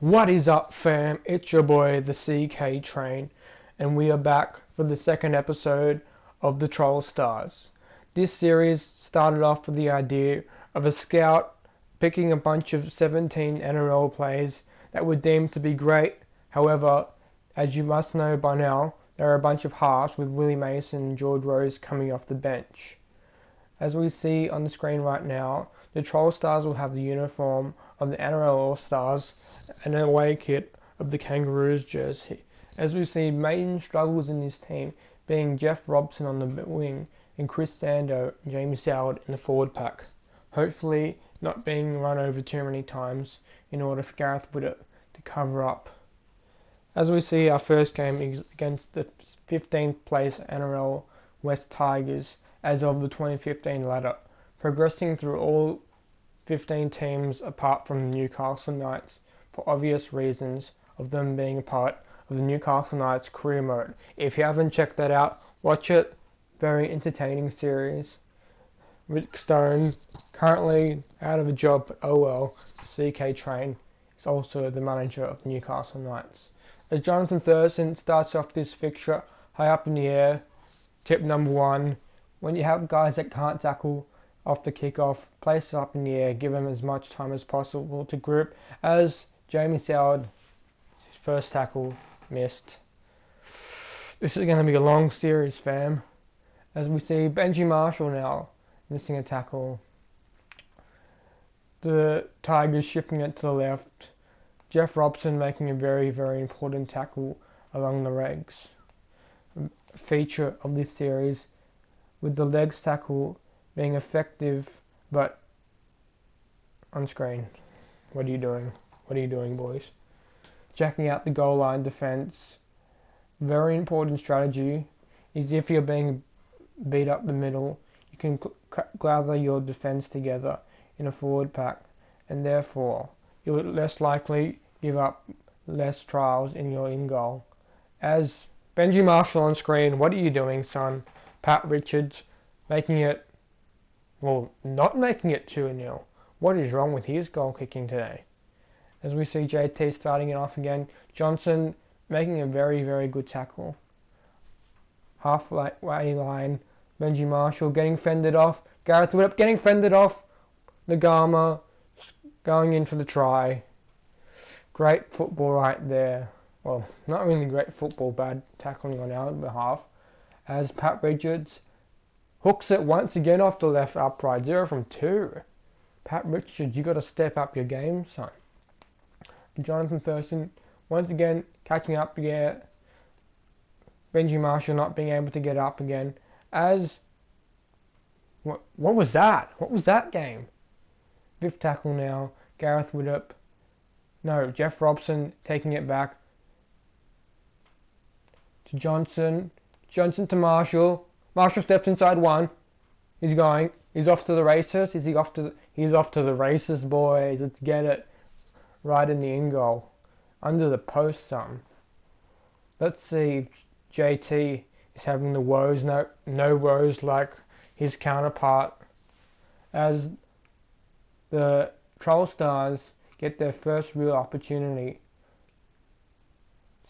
What is up, fam? It's your boy, the CK Train, and we are back for the second episode of the Troll Stars. This series started off with the idea of a scout picking a bunch of 17 NRL players that were deemed to be great. However, as you must know by now, there are a bunch of halves with Willie Mason and George Rose coming off the bench. As we see on the screen right now, the Troll Stars will have the uniform of the NRL All-Stars and an away kit of the Kangaroos jersey. As we see main struggles in this team being Jeff Robson on the wing and Chris Sando and Jamie Soward in the forward pack. Hopefully not being run over too many times in order for Gareth Widdop to cover up. As we see, our first game is against the 15th place NRL West Tigers as of the 2015 ladder, progressing through all 15 teams apart from the Newcastle Knights for obvious reasons of them being a part of the Newcastle Knights career mode. If you haven't checked that out, watch it. Very entertaining series. Rick Stone, currently out of a job, but oh well, CK Train is also the manager of the Newcastle Knights. As Jonathan Thurston starts off this fixture high up in the air, tip number one, when you have guys that can't tackle off the kickoff, place it up in the air, give them as much time as possible to grip. As Jamie Soward, his first tackle, missed. This is going to be a long series, fam. As we see Benji Marshall now missing a tackle. The Tigers shifting it to the left. Jeff Robson making a very, very important tackle along the legs. A feature of this series with the legs tackle being effective but on screen. What are you doing? What are you doing, boys? Jacking out the goal line defence. Very important strategy is if you're being beat up the middle, you can gather your defence together in a forward pack, and therefore you're less likely give up less trials in your in goal. As Benji Marshall on screen, what are you doing, son? Pat Richards making it, well, not making it 2-0. What is wrong with his goal kicking today? As we see JT starting it off again, Johnson making a very, very good tackle. Halfway line, Benji Marshall getting fended off. Gareth Widdop getting fended off. Nagama going in for the try. Great football right there. Well, not really great football, bad tackling on our behalf. As Pat Richards hooks it once again off the left upright, 0 from 2. Pat Richards, you got to step up your game, son. Jonathan Thurston once again catching up again. Benji Marshall not being able to get up again. As what was that? What was that game? Fifth tackle now. Gareth Widdop. No, Jeff Robson taking it back to Johnson. Johnson to Marshall. Marshall steps inside one. He's going. He's off to the races. Is he off to? He's off to the races, boys. Let's get it. Right in the in goal, under the post, son. Let's see if JT is having the woes. No woes like his counterpart. As the Troll Stars get their first real opportunity.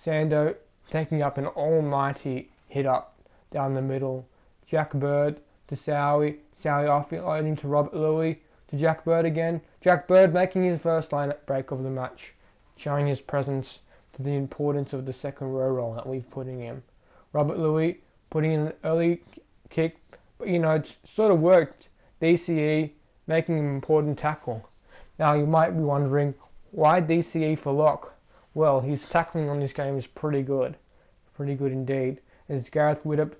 Sando taking up an almighty hit up down the middle. Jack Bird to Sowie. Sowie offloading to Robert Louis. To Jack Bird again. Jack Bird making his first line break of the match. Showing his presence to the importance of the second row role that we've put in him. Robert Louis putting in an early kick. But it sort of worked. DCE making an important tackle. Now you might be wondering, why DCE for lock? Well, his tackling on this game is pretty good. Pretty good indeed. As Gareth Widdop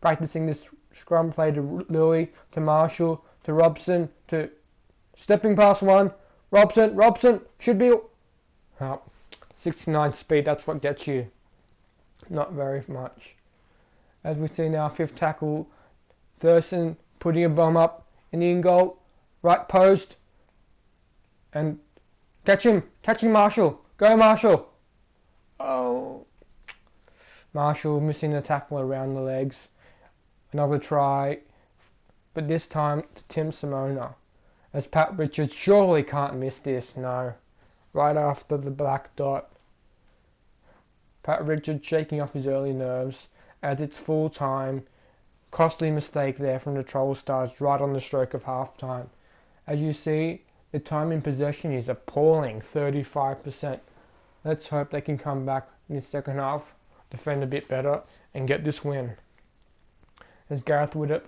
practicing this scrum play to Louis, to Marshall, to Robson, to stepping past one. Robson should be 69 speed, that's what gets you. Not very much. As we see now, fifth tackle, Thurston putting a bomb up in the in goal, right post, and catching Marshall. Go Marshall. Oh. Marshall missing the tackle around the legs. Another try, but this time to Tim Simona. As Pat Richards surely can't miss this, no. right after the black dot. Pat Richards shaking off his early nerves as it's full time. Costly mistake there from the Troll Stars right on the stroke of half time. As you see, the time in possession is appalling, 35%. Let's hope they can come back in the second half, defend a bit better, and get this win. As Gareth Widdop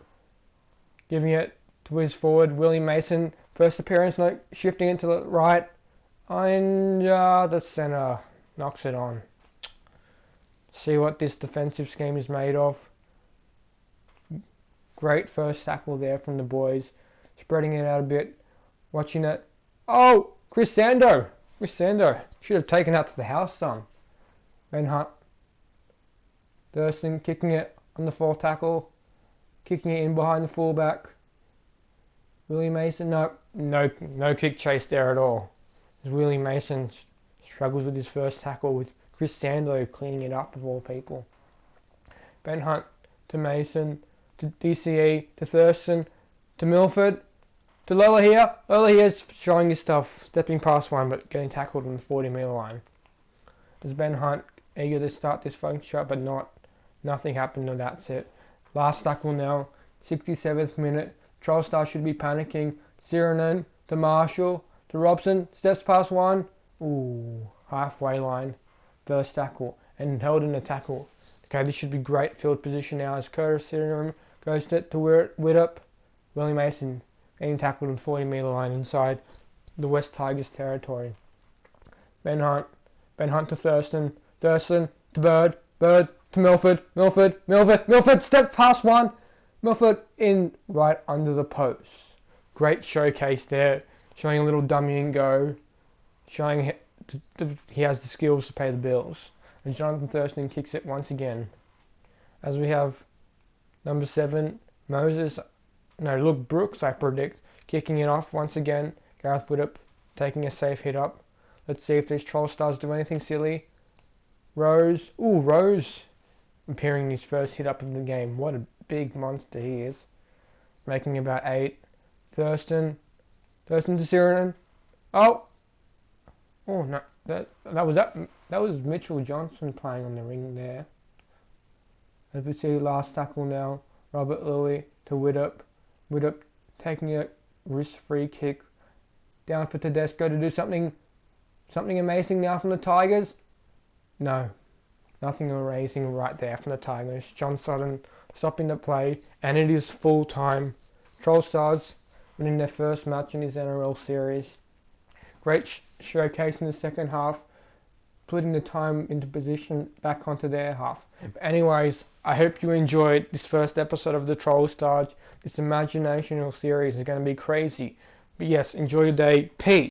giving it to his forward, Willie Mason, first appearance, shifting it to the right, and the centre knocks it on. See what this defensive scheme is made of. Great first tackle there from the boys, spreading it out a bit, watching it. Oh, Chris Sando should have taken that to the house, son. Ben Hunt, Thurston kicking it on the fourth tackle, kicking it in behind the fullback. Willie Mason, no kick chase there at all. As Willie Mason struggles with his first tackle, with Chris Sando cleaning it up of all people. Ben Hunt to Mason, to DCE, to Thurston, to Milford, to Lola here. Lola here's showing his stuff, stepping past one but getting tackled on the 40-metre line. As Ben Hunt eager to start this funk shot, but nothing happened, and that's it. Last tackle now, 67th minute. Troll Star should be panicking. Sirenen to Marshall, to Robson, steps past one. Ooh, halfway line. First tackle, and held in a tackle. Okay, this should be great field position now as Curtis Sirenen goes to Widdop. Willie Mason getting tackled on the 40-metre line inside the West Tigers territory. Ben Hunt to Thurston to Bird to Milford, step past one. Milford in right under the post. Great showcase there, showing a little dummy and go, showing he has the skills to pay the bills. And Jonathan Thurston kicks it once again. As we have number 7, Brooks, I predict, kicking it off once again. Gareth Widdop taking a safe hit up. Let's see if these Troll Stars do anything silly. Rose appearing his first hit up of the game. What a big monster he is. Making about 8. Thurston to Sirenen. Oh no, that was Mitchell Johnson playing on the ring there. As we see last tackle now, Robert Louis to Widdop taking a wrist-free kick down for Tedesco to do something amazing now from the Tigers. No, nothing amazing right there from the Tigers. John Sutton stopping the play, and it is full time. Troll Stars winning their first match in his NRL series. Great showcase in the second half, putting the time into position back onto their half. But anyways, I hope you enjoyed this first episode of the Troll Stars. This imaginational series is going to be crazy. But yes, enjoy your day. Peace.